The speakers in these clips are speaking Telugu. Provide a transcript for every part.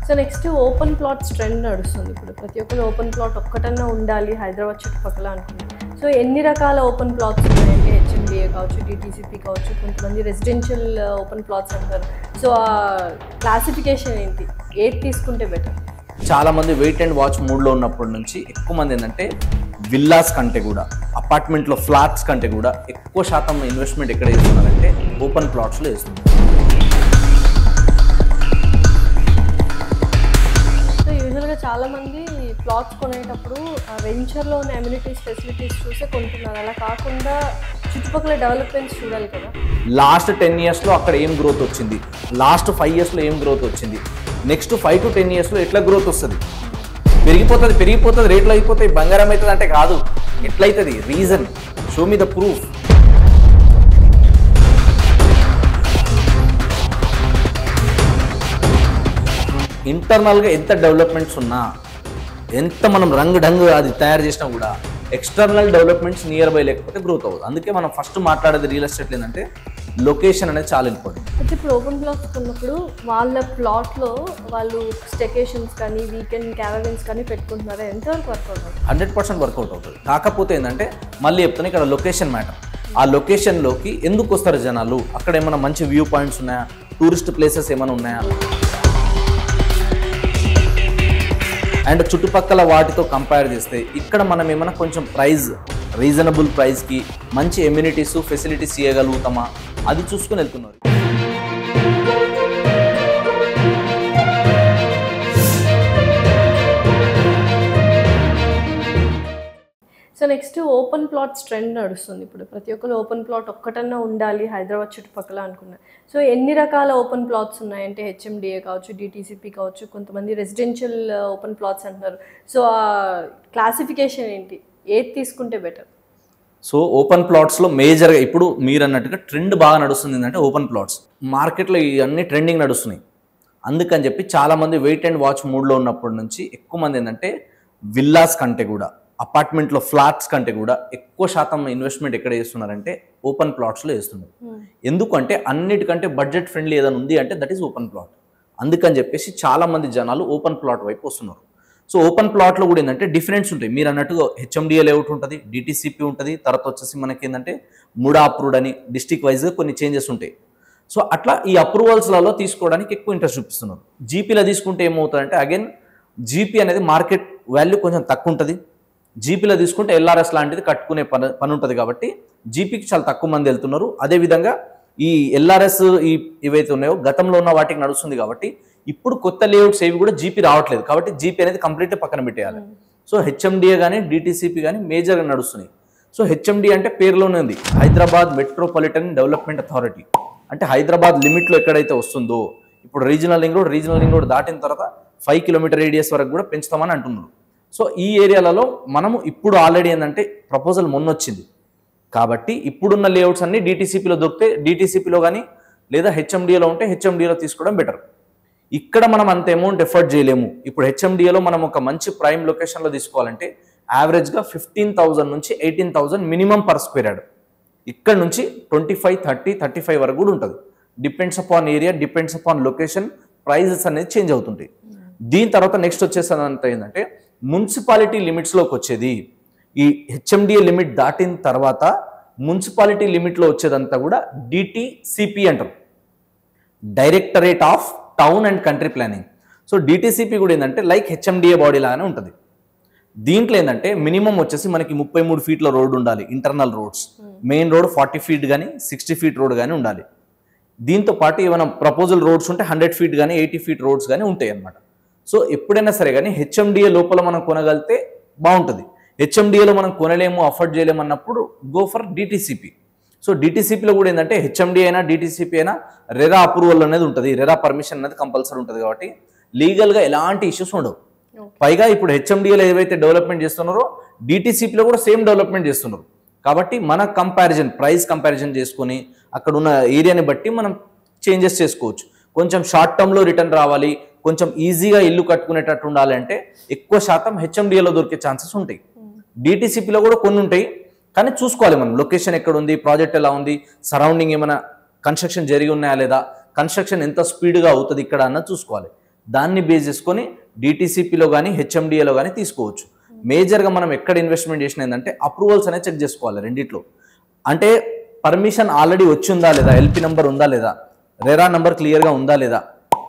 So next open plots trend నడుస్తుంది. ఇప్పుడు ప్రతి ఒక్కరు ఓపెన్ ప్లాట్ ఒక్కటన్నా ఉండాలి హైదరాబాద్ చుట్టుపక్కల అనుకుంటున్నారు. సో ఎన్ని రకాల ఓపెన్ ప్లాట్స్ ఉన్నాయంటే హెచ్ఎండిఏ కావచ్చు, డిటీసీపీ కావచ్చు, కొంతమంది రెసిడెన్షియల్ ఓపెన్ ప్లాట్స్ అంటారు. సో ఆ క్లాసిఫికేషన్ ఏంటి, ఏది తీసుకుంటే బెటర్? చాలామంది వెయిట్ అండ్ వాచ్ మూడ్లో ఉన్నప్పటి నుంచి ఎక్కువ మంది ఏంటంటే విల్లాస్ కంటే కూడా, అపార్ట్మెంట్లో ఫ్లాట్స్ కంటే కూడా ఎక్కువ శాతం ఇన్వెస్ట్మెంట్ ఎక్కడ చేస్తున్నారంటే ఓపెన్ ప్లాట్స్లో చేస్తున్నారు. సో యూజువల్గా చాలామంది ప్లాట్స్ కొనేటప్పుడు వెంచర్లో ఉన్న అమ్యూనిటీస్ ఫెసిలిటీస్ చూసే కొంటున్నారు. అలా కాకుండా చుట్టుపక్కల డెవలప్మెంట్స్ చూడాలి కదా. లాస్ట్ 10 yearsలో అక్కడ ఏం గ్రోత్ వచ్చింది, లాస్ట్ 5 yearsలో ఏం గ్రోత్ వచ్చింది, నెక్స్ట్ 5 to 10 yearsలో ఎట్లా గ్రోత్ వస్తుంది, పెరిగిపోతుంది రేట్లు అయిపోతాయి, బంగారం అవుతుంది అంటే కాదు, ఎట్లయితుంది, reason, show me the proof. ఇంటర్నల్గా ఎంత డెవలప్మెంట్స్ ఉన్నా, ఎంత మనం రంగు అది తయారు చేసినా కూడా ఎక్స్టర్నల్ డెవలప్మెంట్స్ నియర్ బై లేకపోతే గ్రోత్ అవ్వదు. అందుకే మనం ఫస్ట్ మాట్లాడేది రియల్ ఎస్టేట్ ఏంటంటే లొకేషన్ అనేది చాలా ఇంపార్టెంట్. అయితే ఇప్పుడు ఓపెన్ ప్లాట్స్ కొన్నప్పుడు వాళ్ళ ప్లాట్లో వాళ్ళు స్టెకేషన్స్ కానీ వీకెండ్ క్యారవెన్స్ కానీ పెట్టుకుంటున్నారా? ఎంతవరకు వర్కౌట్ అవుతుంది? 100% వర్కౌట్ అవుతుంది. కాకపోతే ఏంటంటే మళ్ళీ చెప్తాను, ఇక్కడ లొకేషన్ మ్యాటర్. ఆ లొకేషన్లోకి ఎందుకు వస్తారు జనాలు, అక్కడ ఏమైనా మంచి వ్యూ పాయింట్స్ ఉన్నాయా, టూరిస్ట్ ప్లేసెస్ ఏమైనా ఉన్నాయా, అండ్ చుట్టుపక్కల వాటితో కంపేర్ చేస్తే ఇక్కడ మనం ఏమైనా కొంచెం ప్రైస్ రీజనబుల్ ప్రైస్కి మంచి ఎమ్యూనిటీస్ ఫెసిలిటీస్ ఇవ్వగలుగుతామా, అది చూసుకుని వెళ్తున్నారు. So next open plots trend నడుస్తుంది. ఇప్పుడు ప్రతి ఒక్కరు ఓపెన్ ప్లాట్ ఒక్కటన్నా ఉండాలి హైదరాబాద్ చుట్టుపక్కల అనుకున్నారు. సో ఎన్ని రకాల ఓపెన్ ప్లాట్స్ ఉన్నాయంటే హెచ్ఎండిఏ కావచ్చు, డిటీసీపీ కావచ్చు, కొంతమంది రెసిడెన్షియల్ ఓపెన్ ప్లాట్స్ అంటారు. సో ఆ క్లాసిఫికేషన్ ఏంటి, ఏది తీసుకుంటే బెటర్? సో ఓపెన్ ప్లాట్స్లో మేజర్గా ఇప్పుడు మీరు అన్నట్టుగా ట్రెండ్ బాగా నడుస్తుంది ఏంటంటే ఓపెన్ ప్లాట్స్. మార్కెట్లో ఇవన్నీ ట్రెండింగ్ నడుస్తున్నాయి. అందుకని చెప్పి చాలామంది వెయిట్ అండ్ వాచ్ మూడ్లో ఉన్నప్పటి నుంచి ఎక్కువ మంది ఏంటంటే విల్లాస్ కంటే కూడా, అపార్ట్మెంట్లో ఫ్లాట్స్ కంటే కూడా ఎక్కువ శాతం ఇన్వెస్ట్మెంట్ ఎక్కడ చేస్తున్నారంటే ఓపెన్ ప్లాట్స్లో చేస్తున్నారు. ఎందుకంటే అన్నిటికంటే బడ్జెట్ ఫ్రెండ్లీ ఏదైనా ఉంది అంటే దట్ ఈస్ ఓపెన్ ప్లాట్. అందుకని చెప్పేసి చాలామంది జనాలు ఓపెన్ ప్లాట్ వైపు వస్తున్నారు. సో ఓపెన్ ప్లాట్లో కూడా ఏంటంటే డిఫరెన్స్ ఉంటాయి. మీరు అన్నట్టుగా హెచ్ఎండిఏ లేఅవుట్ ఉంటుంది, డిటీసీపీ ఉంటుంది, తర్వాత వచ్చేసి మనకి ఏంటంటే ముడా అప్రూవ్డ్ అని డిస్ట్రిక్ట్ వైజ్గా కొన్ని చేంజెస్ ఉంటాయి. సో అట్లా ఈ అప్రూవల్స్లలో తీసుకోవడానికి ఎక్కువ ఇంట్రెస్ట్ చూపిస్తున్నారు. జీపీలో తీసుకుంటే ఏమవుతుందంటే అగైన్ జీపీ అనేది మార్కెట్ వాల్యూ కొంచెం తక్కువ ఉంటుంది. జీపీలో తీసుకుంటే ఎల్ఆర్ఎస్ లాంటిది కట్టుకునే పని ఉంటుంది కాబట్టి జీపీకి చాలా తక్కువ మంది వెళ్తున్నారు. అదేవిధంగా ఈ ఎల్ఆర్ఎస్ ఇవైతే ఉన్నాయో గతంలో ఉన్న వాటికి నడుస్తుంది కాబట్టి ఇప్పుడు కొత్త లేఅవుట్స్ ఏవి కూడా జీపీ రావట్లేదు కాబట్టి జీపీ అనేది కంప్లీట్గా పక్కన పెట్టేయాలి. సో హెచ్ఎండిఏ కానీ డిటీసీపీ కానీ మేజర్గా నడుస్తున్నాయి. సో హెచ్ఎండిఏ అంటే పేరులోనే ఉంది, హైదరాబాద్ మెట్రోపాలిటన్ డెవలప్మెంట్ అథారిటీ. అంటే హైదరాబాద్ లిమిట్లో ఎక్కడైతే వస్తుందో, ఇప్పుడు రీజనల్ రింగ్ రోడ్ దాటిన తర్వాత 5 kilometer రేడియస్ వరకు కూడా పెంచుతామని అంటున్నారు. సో ఈ ఏరియాలలో మనము ఇప్పుడు ఆల్రెడీ ఏంటంటే ప్రపోజల్ మొన్న వచ్చింది కాబట్టి ఇప్పుడున్న లేఅవుట్స్ అన్ని డిటీసీపీలో దొరికితే డిటీసీపీలో కానీ లేదా హెచ్ఎండిఏలో ఉంటే హెచ్ఎండిఏలో తీసుకోవడం బెటర్. ఇక్కడ మనం అంత అమౌంట్ ఎఫర్ట్ చేయలేము. ఇప్పుడు హెచ్ఎండిఏలో మనం ఒక మంచి ప్రైమ్ లొకేషన్లో తీసుకోవాలంటే యావరేజ్గా 15,000 నుంచి 18,000 మినిమం పర్ స్క్వేర్ యార్డ్. ఇక్కడ నుంచి 25, 30, 35 వరకు కూడా ఉంటుంది. Depends upon area, depends upon location, prices అనేది చేంజ్ అవుతుంటాయి. దీని తర్వాత నెక్స్ట్ వచ్చేసంతా ఏంటంటే మున్సిపాలిటీ లిమిట్స్లోకి వచ్చేది. ఈ హెచ్ఎండిఏ లిమిట్ దాటిన తర్వాత మున్సిపాలిటీ లిమిట్లో వచ్చేదంతా కూడా డిటిసిపి అంటారు, directorate of town and country planning. So DTCP కూడా ఏంటంటే లైక్ హెచ్ఎండిఏ బాడీ లాగానే ఉంటుంది. దీంట్లో ఏంటంటే మినిమం వచ్చేసి మనకి 33 feet రోడ్ ఉండాలి, internal roads. Main road 40 feet కానీ 60 feet రోడ్ కానీ ఉండాలి. దీంతో పాటు ఏమైనా ప్రపోజల్ రోడ్స్ ఉంటే 100 feet కానీ 80 feet రోడ్స్ కానీ ఉంటాయి అన్నమాట. సో ఎప్పుడైనా సరే కానీ హెచ్ఎండిఏ లోపల మనం కొనగలిగితే బాగుంటుంది. హెచ్ఎండిఏలో మనం కొనలేము, అఫోర్డ్ చేయలేము అన్నప్పుడు గో ఫర్ డిటిసిపి. సో డిటిసిపిలో కూడా ఏంటంటే హెచ్ఎండిఏ అయినా డిటిసిపి అయినా రెరా అప్రూవల్ అనేది ఉంటుంది, రెరా పర్మిషన్ అనేది కంపల్సరీ ఉంటుంది కాబట్టి లీగల్గా ఎలాంటి ఇష్యూస్ ఉండవు. పైగా ఇప్పుడు హెచ్ఎండిఏలో ఏవైతే డెవలప్మెంట్ చేస్తున్నారో డిటిసిపిలో కూడా సేమ్ డెవలప్మెంట్ చేస్తున్నారు కాబట్టి మన కంపారిజన్ ప్రైస్ కంపారిజన్ చేసుకొని అక్కడ ఉన్న ఏరియాని బట్టి మనం చేంజెస్ చేసుకోవచ్చు. కొంచెం షార్ట్ టర్మ్లో రిటర్న్ రావాలి, కొంచెం ఈజీగా ఇల్లు కట్టుకునేటట్టు ఉండాలి అంటే ఎక్కువ శాతం హెచ్ఎండిఏలో దొరికే ఛాన్సెస్ ఉంటాయి. డిటిసిపిలో కూడా కొన్ని ఉంటాయి కానీ చూసుకోవాలి మనం లొకేషన్ ఎక్కడ ఉంది, ప్రాజెక్ట్ ఎలా ఉంది, సరౌండింగ్ ఏమైనా కన్స్ట్రక్షన్ జరిగి ఉన్నాయా లేదా, కన్స్ట్రక్షన్ ఎంత స్పీడ్గా అవుతుంది ఇక్కడ అన్నది చూసుకోవాలి. దాన్ని బేస్ చేసుకొని డిటీసీపీలో కానీ హెచ్ఎండిఏలో కానీ తీసుకోవచ్చు. మేజర్గా మనం ఎక్కడ ఇన్వెస్ట్మెంట్ చేసిన ఏంటంటే అప్రూవల్స్ అనేది చెక్ చేసుకోవాలి రెండిట్లో. అంటే పర్మిషన్ ఆల్రెడీ వచ్చిందా లేదా, ఎల్పి నెంబర్ ఉందా లేదా, రెరా నెంబర్ క్లియర్గా ఉందా లేదా,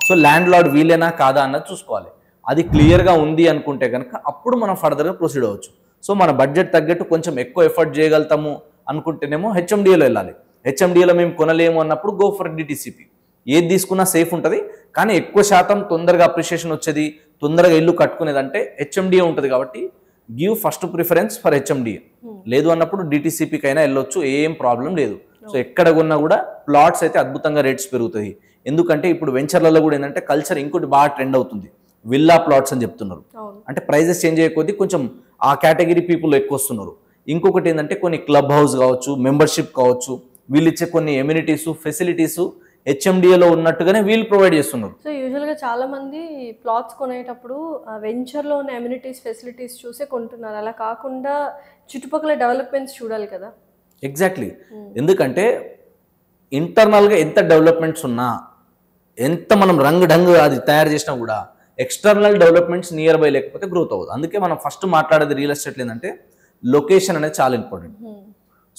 సో ల్యాండ్ లార్డ్ వీలేనా కాదా అన్నది చూసుకోవాలి. అది క్లియర్గా ఉంది అనుకుంటే కనుక అప్పుడు మనం ఫర్దర్గా ప్రొసీడ్ అవ్వచ్చు. సో మన బడ్జెట్ తగ్గట్టు కొంచెం ఎక్కువ ఎఫర్ట్ చేయగలుగుతాము అనుకుంటేనేమో హెచ్ఎండిఏలో వెళ్ళాలి. హెచ్ఎండిఏలో మేము కొనలేము అన్నప్పుడు గో ఫర్ డిటీసీపీ. ఏది తీసుకున్నా సేఫ్ ఉంటుంది, కానీ ఎక్కువ శాతం తొందరగా అప్రిషియేషన్ వచ్చేది, తొందరగా ఇల్లు కట్టుకునేది అంటే హెచ్ఎండిఏ ఉంటుంది. కాబట్టి give first preference for HMDA. లేదు అన్నప్పుడు డిటీసీపీకి అయినా వెళ్ళొచ్చు, ఏం ప్రాబ్లం లేదు. సో ఎక్కడ కొన్నా కూడా ప్లాట్స్ అయితే అద్భుతంగా రేట్స్ పెరుగుతాయి. ఎందుకంటే ఇప్పుడు వెంచర్లలో కూడా ఏంటంటే కల్చర్ ఇంకోటి బాగా ట్రెండ్ అవుతుంది, విల్లా ప్లాట్స్ అని చెప్తున్నారు. అంటే ప్రైజెస్ చేంజ్ అయ్యే కొద్దీ కొంచెం ఆ కేటగిరీ పీపుల్ ఎక్కువ వస్తున్నారు. ఇంకొకటి ఏంటంటే కొన్ని క్లబ్ హౌస్ కావచ్చు, మెంబర్షిప్ కావచ్చు, వీళ్ళు ఇచ్చే కొన్ని ఎమ్యూనిటీస్ ఫెసిలిటీస్ హెచ్ఎండిఏలో ఉన్నట్టుగానే వీళ్ళు ప్రొవైడ్ చేస్తున్నారు. సో యూజువల్గా చాలా మంది ప్లాట్స్ కొనేటప్పుడు వెంచర్లో ఉన్న ఎమ్యూనిటీస్ ఫెసిలిటీస్ చూసే కొంటున్నారు. అలా కాకుండా చుట్టుపక్కల డెవలప్మెంట్స్ చూడాలి కదా. ఎగ్జాక్ట్లీ. ఎందుకంటే ఇంటర్నల్గా ఎంత డెవలప్మెంట్స్ ఉన్నా, ఎంత మనం రంగు అది తయారు చేసినా కూడా ఎక్స్టర్నల్ డెవలప్మెంట్స్ నియర్ బై లేకపోతే గ్రోత్ అవ్వదు. అందుకే మనం ఫస్ట్ మాట్లాడేది రియల్ ఎస్టేట్ ఏంటంటే లొకేషన్ అనేది చాలా ఇంపార్టెంట్.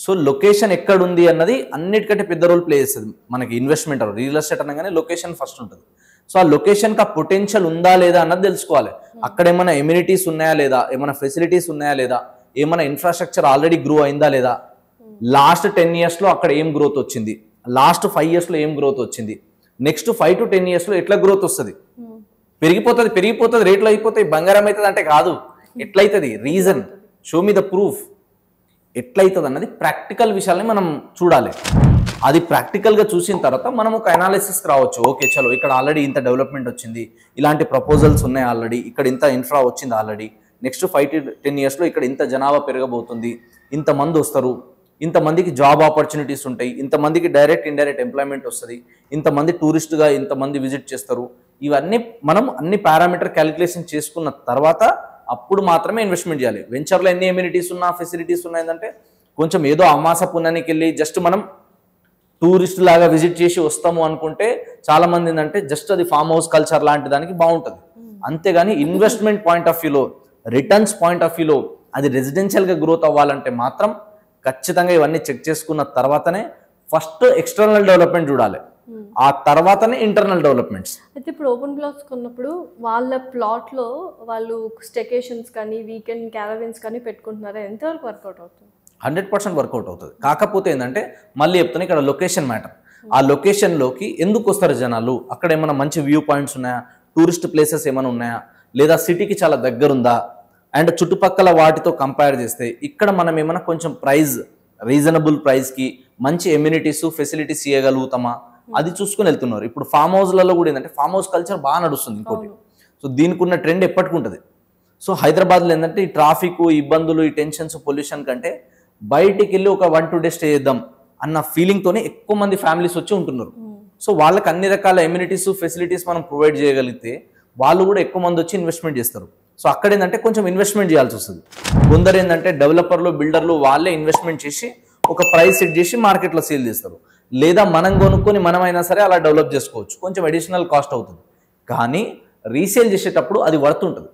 సో లొకేషన్ ఎక్కడుంది అన్నది అన్నిటికంటే పెద్ద రోల్ ప్లే చేస్తుంది మనకి ఇన్వెస్ట్మెంట్. రియల్ ఎస్టేట్ అనగానే లొకేషన్ ఫస్ట్ ఉంటుంది. సో ఆ లొకేషన్కి ఆ పొటెన్షియల్ ఉందా లేదా అన్నది తెలుసుకోవాలి. అక్కడ ఏమైనా ఎమ్యూనిటీస్ ఉన్నాయా లేదా, ఏమైనా ఫెసిలిటీస్ ఉన్నాయా లేదా, ఏమైనా ఇన్ఫ్రాస్ట్రక్చర్ ఆల్రెడీ గ్రో అయిందా లేదా, లాస్ట్ 10 yearsలో అక్కడ ఏం గ్రోత్ వచ్చింది, లాస్ట్ 5 yearsలో ఏం గ్రోత్ వచ్చింది, నెక్స్ట్ 5 to 10 yearsలో ఎట్లా గ్రోత్ వస్తుంది. పెరిగిపోతుంది రేట్లు అయిపోతాయి, బంగారం అవుతుంది అంటే కాదు. ఎట్లయితుంది, reason, show me the proof. ఎట్లయితుంది అన్నది ప్రాక్టికల్ విషయాల్ని మనం చూడాలి. అది ప్రాక్టికల్గా చూసిన తర్వాత మనం ఒక అనాలిసిస్కి రావచ్చు. ఓకే చలో ఇక్కడ ఆల్రెడీ ఇంత డెవలప్మెంట్ వచ్చింది, ఇలాంటి ప్రపోజల్స్ ఉన్నాయి ఆల్రెడీ, ఇక్కడ ఇంత ఇన్ఫ్రా వచ్చింది ఆల్రెడీ, నెక్స్ట్ 5 to 10 yearsలో ఇక్కడ ఇంత జనాభా పెరగబోతుంది, ఇంతమంది వస్తారు, ఇంతమందికి జాబ్ ఆపర్చునిటీస్ ఉంటాయి, ఇంతమందికి డైరెక్ట్ ఇండైరెక్ట్ ఎంప్లాయ్మెంట్ వస్తుంది, ఇంతమంది టూరిస్ట్గా ఇంతమంది విజిట్ చేస్తారు. ఇవన్నీ మనం అన్ని పారామీటర్ క్యాలిక్యులేషన్ చేసుకున్న తర్వాత అప్పుడు మాత్రమే ఇన్వెస్ట్మెంట్ చేయాలి. వెంచర్లో ఎన్ని ఎమ్యూనిటీస్ ఉన్నా ఫెసిలిటీస్ ఉన్నాయంటే కొంచెం ఏదో అమాస పుణ్యానికి వెళ్ళి జస్ట్ మనం టూరిస్ట్ లాగా విజిట్ చేసి వస్తాము అనుకుంటే చాలా మంది ఏంటంటే జస్ట్ అది ఫామ్ హౌస్ కల్చర్ లాంటి దానికి బాగుంటుంది. అంతేగాని ఇన్వెస్ట్మెంట్ పాయింట్ ఆఫ్ వ్యూలో, రిటర్న్స్ పాయింట్ ఆఫ్ వ్యూలో అది రెసిడెన్షియల్గా గ్రోత్ అవ్వాలంటే మాత్రం ఖచ్చితంగా ఇవన్నీ చెక్ చేసుకున్న తర్వాతనే ఫస్ట్ ఎక్స్టర్నల్ డెవలప్మెంట్ చూడాలి, ఆ తర్వాతనే ఇంటర్నల్ డెవలప్మెంట్స్. అయితే ఇప్పుడు ఓపెన్ ప్లాట్స్ కొన్నప్పుడు వాళ్ళ ప్లాట్లో వాళ్ళు స్టెకేషన్స్ కానీ వీకెండ్ క్యారవెన్స్ కానీ పెట్టుకుంటున్నారా, ఎంతవరకు వర్కౌట్ అవుతుంది? 100% వర్కౌట్ అవుతుంది. కాకపోతే ఏంటంటే మళ్ళీ చెప్తున్నా ఇక్కడ లొకేషన్ మ్యాటర్. ఆ లొకేషన్లోకి ఎందుకు వస్తారు జనాలు, అక్కడ ఏమైనా మంచి వ్యూ పాయింట్స్ ఉన్నాయా, టూరిస్ట్ ప్లేసెస్ ఏమైనా ఉన్నాయా, లేదా సిటీకి చాలా దగ్గరుందా, అండ్ చుట్టుపక్కల వాటితో కంపేర్ చేస్తే ఇక్కడ మనం ఏమైనా కొంచెం ప్రైస్ రీజనబుల్ ప్రైస్కి మంచి ఎమ్యూనిటీస్ ఫెసిలిటీస్ ఇవ్వగలుగుతామా, అది చూసుకుని వెళ్తున్నారు. ఇప్పుడు ఫామ్ హౌస్లలో కూడా ఏంటంటే ఫామ్ హౌస్ కల్చర్ బాగా నడుస్తుంది ఇంకోటి. సో దీనికి ఉన్న ట్రెండ్ ఎప్పటికి ఉంటుంది. సో హైదరాబాద్లో ఏంటంటే ఈ ట్రాఫిక్ ఇబ్బందులు, ఈ టెన్షన్స్, పొల్యూషన్ కంటే బయటికి వెళ్ళి ఒక 1-2 days స్టే చేద్దాం అన్న ఫీలింగ్తోనే ఎక్కువ మంది ఫ్యామిలీస్ వచ్చి ఉంటున్నారు. సో వాళ్ళకి అన్ని రకాల ఎమ్యూనిటీస్ ఫెసిలిటీస్ మనం ప్రొవైడ్ చేయగలిగితే వాళ్ళు కూడా ఎక్కువ మంది వచ్చి ఇన్వెస్ట్మెంట్ చేస్తారు. సో అక్కడ ఏంటంటే కొంచెం ఇన్వెస్ట్మెంట్ చేయాల్సి వస్తుంది. కొందరు ఏంటంటే డెవలపర్లు బిల్డర్లు వాళ్ళే ఇన్వెస్ట్మెంట్ చేసి ఒక ప్రైస్ సెట్ చేసి మార్కెట్లో సేల్ చేస్తారు, లేదా మనం కొనుక్కొని మనమైనా సరే అలా డెవలప్ చేసుకోవచ్చు. కొంచెం అడిషనల్ కాస్ట్ అవుతుంది, కానీ రీసేల్ చేసేటప్పుడు అది వర్త్ ఉంటుంది.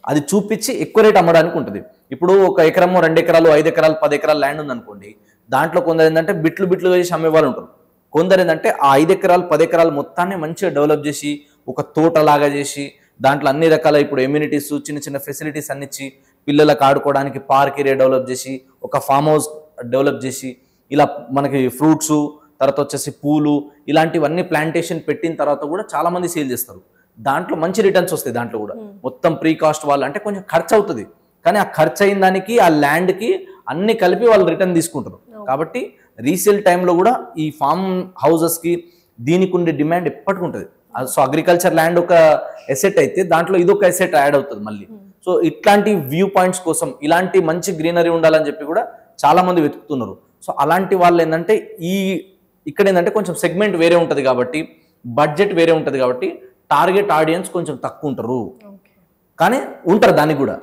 అది చూపించి ఎక్కువ రేట్ అమ్మడానికి ఉంటుంది. ఇప్పుడు 1 ఎకరము 2 ఎకరాలు 5 ఎకరాలు 10 ఎకరాలు ల్యాండ్ ఉందనుకోండి, దాంట్లో కొందరు ఏంటంటే బిట్లు చేసి అమ్మే వాళ్ళు ఉంటారు. కొందరు ఏంటంటే ఆ 5 ఎకరాలు 10 ఎకరాలు మొత్తాన్ని మంచిగా డెవలప్ చేసి ఒక తోటలాగా చేసి దాంట్లో అన్ని రకాల ఇప్పుడు ఎమ్యూనిటీస్ చిన్న చిన్న ఫెసిలిటీస్ అన్ని ఇచ్చి పిల్లలకు ఆడుకోవడానికి పార్క్ ఏరియా డెవలప్ చేసి ఒక ఫామ్ హౌస్ డెవలప్ చేసి ఇలా మనకి ఫ్రూట్స్ తర్వాత వచ్చేసి పూలు ఇలాంటివన్నీ ప్లాంటేషన్ పెట్టిన తర్వాత కూడా చాలా మంది సేల్ చేస్తారు. దాంట్లో మంచి రిటర్న్స్ వస్తాయి. దాంట్లో కూడా మొత్తం ప్రీ కాస్ట్ వాళ్ళు అంటే కొంచెం ఖర్చు అవుతుంది, కానీ ఆ ఖర్చు అయిన దానికి ఆ ల్యాండ్కి అన్ని కలిపి వాళ్ళు రిటర్న్ తీసుకుంటారు. కాబట్టి రీసేల్ టైంలో కూడా ఈ ఫామ్ హౌసెస్కి దీనికి ఉండే డిమాండ్ ఎప్పటికి ఉంటుంది. సో అగ్రికల్చర్ ల్యాండ్ ఒక ఎసెట్ అయితే దాంట్లో ఇదొక ఎసెట్ యాడ్ అవుతుంది మళ్ళీ. సో ఇట్లాంటి వ్యూ పాయింట్స్ కోసం ఇలాంటి మంచి గ్రీనరీ ఉండాలని చెప్పి కూడా చాలా మంది వెతుకుతున్నారు. సో అలాంటి వాళ్ళు ఏంటంటే ఇక్కడ ఏంటంటే కొంచెం సెగ్మెంట్ వేరే ఉంటుంది కాబట్టి బడ్జెట్ వేరే ఉంటుంది కాబట్టి టార్గెట్ ఆడియన్స్ కొంచెం తక్కువ ఉంటారు, కానీ ఉంటారు దానికి కూడా.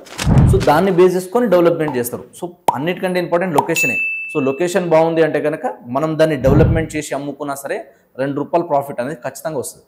సో దాన్ని బేస్ చేసుకొని డెవలప్మెంట్ చేస్తారు. సో అన్నిటికంటే ఇంపార్టెంట్ లొకేషనే. సో లొకేషన్ బాగుంది అంటే కనుక మనం దాన్ని డెవలప్మెంట్ చేసి అమ్ముకున్నా సరే ₹2 ప్రాఫిట్ అనేది ఖచ్చితంగా వస్తుంది.